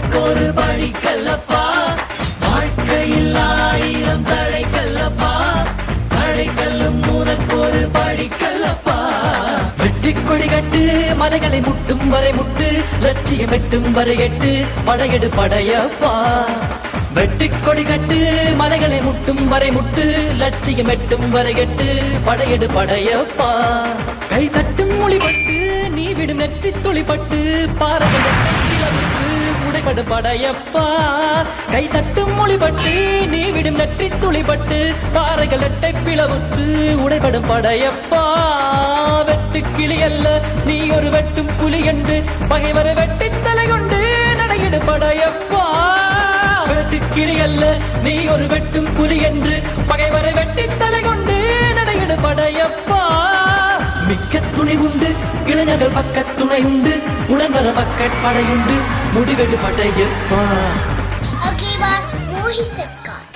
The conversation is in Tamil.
உனக்கொரு படிக்கல்லப்பா, வாழ்க்கையில் 1000 தடைக்கல்லப்பா, தடைக்கல்லும் உனக்கொரு படிக்கல்லப்பா. வெற்றி கொடி கட்டு மலைகளை முட்டும் வரை முட்டு, லட்சியம் எட்டும் வரை எட்டு, படையெடு படையப்பா. வெற்றி கொடி கட்டு மலைகளை முட்டும் வரை முட்டு, லட்சியம் எட்டும் வரை எட்டு, படையெடு படையப்பா. கை தட்டும் மொழிபட்டு நீ விடும் நெற்றி துளிப்பட்டு, பாறைகள் உடைபடு படையப்பா. கை தட்டும் மொழிபட்டு நீ விடும் நெற்றி துளிப்பட்டு, பாறைகள் எட்டை பிளவுட்டு உடைபடும் படையப்பா. வெட்டு கிளி அல்ல நீ ஒரு வெட்டும் புலி என்று, பகைவரை வெட்டி தலை கொண்டு நடையிடு படையப்பா. வெட்டு கிளி அல்ல நீ ஒரு வெட்டும் புலி என்று, பகைவரை வெட்டி தலை கொண்டு நடையிடு படையப்பா. மிக்க துணி உண்டு இளைஞர்கள் பக்க துணை உண்டு, உடன் வர பக்கட் படையுண்டு, முடிவெடு படையப்பா.